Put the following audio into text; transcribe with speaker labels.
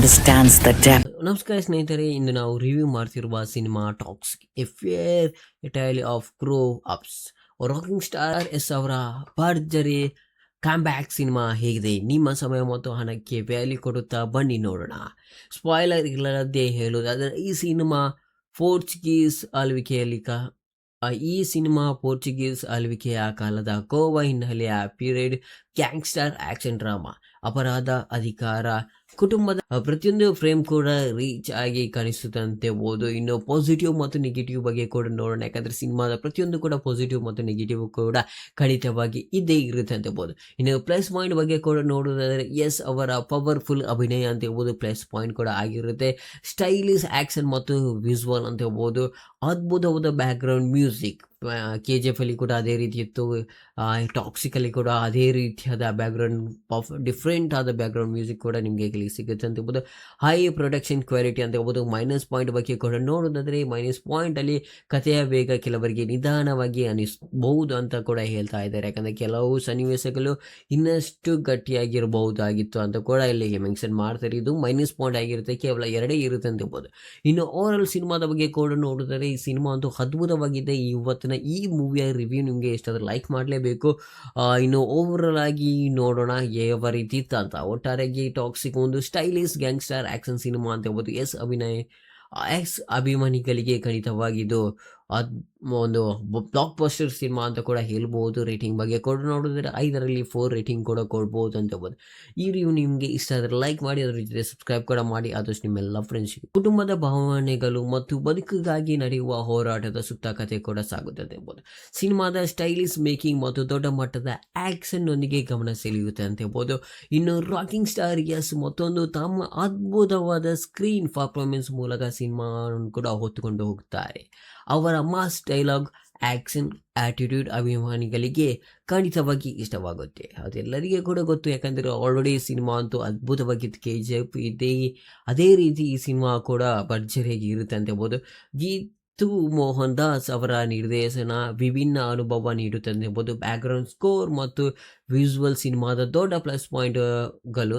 Speaker 1: understands the depth.
Speaker 2: ನಮಸ್ಕಾರ ಸ್ನೇಹಿತರೆ, ಇಂದು ನಾವು ರಿವ್ಯೂ ಮಾಡ್ತಿರುವ cinema Toxic a fairy tale of grown ups. Rocking star ಎಸ್ ಅವರ ಭರ್ಜರಿ ಬ್ಯಾಕ್ ಸಿನಿಮಾ ಹೇಗಿದೆ? ನಿಮ್ಮ ಸಮಯ ಮತ್ತು ಹಣಕ್ಕೆ ವ್ಯಾಲ್ಯೂ ಕೊಡುತ್ತಾ ಬನ್ನಿ ನೋಡೋಣ. ಸ್ಪಾಯ್ಲರ್ ಇಲ್ಲದೇ ಹೇಳುವುದಾದರೆ ಈ ಸಿನಿಮಾ ಪೋರ್ಚುಗೀಸ್ ಆಳ್ವಿಕೆಯ ಕಾಲದ ಗೋವಾ ಹಿನ್ನೆಲೆಯ ಪೀರಿಯಡ್ ಗ್ಯಾಂಗ್ಸ್ಟರ್ ಆಕ್ಷನ್ ಡ್ರಾಮಾ. ಅಪರಾಧ, ಅಧಿಕಾರ, ಕುಟುಂಬದ ಪ್ರತಿಯೊಂದು ಫ್ರೇಮ್ ಕೂಡ ರೀಚ್ ಆಗಿ ಕಾಣಿಸುತ್ತಂತೆ ಬಹುದು. ಇನ್ನು ಪಾಸಿಟಿವ್ ಮತ್ತು ನೆಗೆಟಿವ್ ಬಗ್ಗೆ ಕೂಡ ನೋಡೋಣ, ಯಾಕಂದ್ರೆ ಸಿನಿಮಾದ ಪ್ರತಿಯೊಂದು ಕೂಡ ಪಾಸಿಟಿವ್ ಮತ್ತು ನೆಗೆಟಿವ್ ಕೂಡ ಖಂಡಿತವಾಗಿ ಇದ್ದೇ ಇರುತ್ತೆ ಅಂತ ಹೇಳ್ಬೋದು. ಇನ್ನು ಪ್ಲಸ್ ಪಾಯಿಂಟ್ ಬಗ್ಗೆ ಕೂಡ ನೋಡೋದಾದ್ರೆ ಎಸ್ ಅವರ ಪವರ್ಫುಲ್ ಅಭಿನಯ ಅಂತ ಹೇಳ್ಬೋದು ಪ್ಲಸ್ ಪಾಯಿಂಟ್ ಕೂಡ ಆಗಿರುತ್ತೆ. ಸ್ಟೈಲಿಶ್ ಆಕ್ಷನ್ ಮತ್ತು ವಿಜುವಲ್ ಅಂತ ಹೇಳ್ಬೋದು. ಅದ್ಭುತವಾದ ಬ್ಯಾಕ್ ಗ್ರೌಂಡ್ ಮ್ಯೂಸಿಕ್, KGF ಅಲ್ಲಿ ಕೂಡ ಅದೇ ರೀತಿ ಇತ್ತು, ಟಾಕ್ಸಿಕ್ ಅಲ್ಲಿ ಕೂಡ ಅದೇ ರೀತಿಯಾದ ಬ್ಯಾಕ್ಗ್ರೌಂಡ್ ಡಿಫ್ರೆಂಟ್ ಆದ ಬ್ಯಾಕ್ಗ್ರೌಂಡ್ ಮ್ಯೂಸಿಕ್ ಕೂಡ ನಿಮಗೆ ಇಲ್ಲಿ ಸಿಗುತ್ತೆ ಅಂತ ಹೇಳ್ಬೋದು. ಹೈ ಪ್ರೊಡಕ್ಷನ್ ಕ್ವಾಲಿಟಿ ಅಂತ ಹೇಳ್ಬೋದು. ಮೈನಸ್ ಪಾಯಿಂಟ್ ಬಗ್ಗೆ ಕೂಡ ನೋಡೋದಾದ್ರೆ ಮೈನಸ್ ಪಾಯಿಂಟ್ ಅಲ್ಲಿ ಕಥೆಯ ವೇಗ ಕೆಲವರಿಗೆ ನಿಧಾನವಾಗಿ ಅನಿಸಬಹುದು ಅಂತ ಕೂಡ ಹೇಳ್ತಾ ಇದ್ದಾರೆ, ಯಾಕಂದ್ರೆ ಕೆಲವು ಸನ್ನಿವೇಶಗಳು ಇನ್ನಷ್ಟು ಗಟ್ಟಿಯಾಗಿರಬಹುದಾಗಿತ್ತು ಅಂತ ಕೂಡ ಇಲ್ಲಿಗೆ ಮೆನ್ಷನ್ ಮಾಡ್ತಾರೆ. ಇದು ಮೈನಸ್ ಪಾಯಿಂಟ್ ಆಗಿರುತ್ತೆ, ಕೇವಲ 2 ಇರುತ್ತೆ ಅಂತ ಹೇಳ್ಬೋದು. ಇನ್ನು ಓವರ್ ಆಲ್ ಸಿನಿಮಾದ ಬಗ್ಗೆ ಕೂಡ ನೋಡಿದರೆ ಈ ಸಿನಿಮಾ ಅಂತೂ ಅದ್ಭುತವಾಗಿದೆ. ಇವತ್ತಿನ ಈ ಮೂವಿಯ ರಿವ್ಯೂ ನಿಮಗೆ ಎಷ್ಟಾದರೂ ಲೈಕ್ ಮಾಡಲೇಬೇಕು. ಇನ್ನು ಓವರಾಲ್ ಆಗಿ ನೋಡೋಣ ಯಾವ ರೀತಿ ಇತ್ತು ಅಂತ. ಒಟ್ಟಾರೆಯಾಗಿ ಟಾಕ್ಸಿಕ್ ಒಂದು ಸ್ಟೈಲಿಶ್ ಗ್ಯಾಂಗ್ಸ್ಟರ್ ಆಕ್ಷನ್ ಸಿನಿಮಾ ಅಂತ ಹೇಳ್ಬೋದು. ಎಕ್ಸ್ ಅಭಿಮಾನಿಗಳಿಗೆ ಖಂಡಿತವಾಗಿದ್ದು ಒಂದು ಬ್ಲಾಕ್ ಬಸ್ಟರ್ ಸಿನಿಮಾ ಅಂತ ಕೂಡ ಹೇಳ್ಬೋದು. ರೇಟಿಂಗ್ ಬಗ್ಗೆ ಕೂಡ ನೋಡಿದ್ರೆ 5ರಲ್ಲಿ 4 ರೇಟಿಂಗ್ ಕೂಡ ಕೊಡ್ಬೋದು ಅಂತ ಹೇಳ್ಬೋದು. ಈ ರಿವ್ಯೂ ನಿಮಗೆ ಇಷ್ಟ ಆದರೆ ಲೈಕ್ ಮಾಡಿ, ಅದ್ರ ಜೊತೆ ಸಬ್ಸ್ಕ್ರೈಬ್ ಕೂಡ ಮಾಡಿ. ಆದಷ್ಟು ನಿಮ್ಮೆಲ್ಲ ಫ್ರೆಂಡ್ಸ್ಗೆ ಕುಟುಂಬದ ಭಾವನೆಗಳು ಮತ್ತು ಬದುಕಿಗಾಗಿ ನಡೆಯುವ ಹೋರಾಟದ ಸುತ್ತ ಕಥೆ ಕೂಡ ಸಾಗುತ್ತೆ ಅಂತ ಹೇಳ್ಬೋದು. ಸಿನಿಮಾದ ಸ್ಟೈಲಿಶ್ ಮೇಕಿಂಗ್ ಮತ್ತು ದೊಡ್ಡ ಮಟ್ಟದ ಆಕ್ಷನ್ ನೊಂದಿಗೆ ಗಮನ ಸೆಳೆಯುತ್ತೆ ಅಂತ ಹೇಳ್ಬೋದು. ಇನ್ನು ರಾಕಿಂಗ್ ಸ್ಟಾರ್ ಎಸ್ ಮತ್ತೊಂದು ತಮ್ಮ ಅದ್ಭುತವಾದ ಸ್ಕ್ರೀನ್ ಪರ್ಫಾರ್ಮೆನ್ಸ್ ಮೂಲಕ ಸಿನಿಮಾ ಕೂಡ ಹೊತ್ತುಕೊಂಡು ಹೋಗುತ್ತಾರೆ. ಅವರ ಮಾಸ್ ಡೈಲಾಗ್, ಆಕ್ಷನ್, ಆಟಿಟ್ಯೂಡ್ ಅಭಿಮಾನಿಗಳಿಗೆ ಖಂಡಿತವಾಗಿ ಇಷ್ಟವಾಗುತ್ತೆ. ಅದೆಲ್ಲರಿಗೆ ಕೂಡ ಗೊತ್ತು, ಯಾಕಂದರೆ ಆಲ್ರೆಡಿ ಸಿನಿಮಾ ಅಂತೂ ಅದ್ಭುತವಾಗಿತ್ತು. KGF ಇದೆ, ಅದೇ ರೀತಿ ಈ ಸಿನಿಮಾ ಕೂಡ ಭರ್ಜರಿಯಾಗಿ ಇರುತ್ತೆ ಅಂತ ಹೇಳ್ಬೋದು. ಗೀತು ಮೋಹನ್ ದಾಸ್ ಅವರ ನಿರ್ದೇಶನ ವಿಭಿನ್ನ ಅನುಭವ ನೀಡುತ್ತೆ ಅಂತ ಹೇಳ್ಬೋದು. ಬ್ಯಾಕ್ಗ್ರೌಂಡ್ ಸ್ಕೋರ್ ಮತ್ತು ವಿಜುವಲ್ ಸಿನಿಮಾದ ದೊಡ್ಡ ಪ್ಲಸ್ ಪಾಯಿಂಟ್ಗಳು.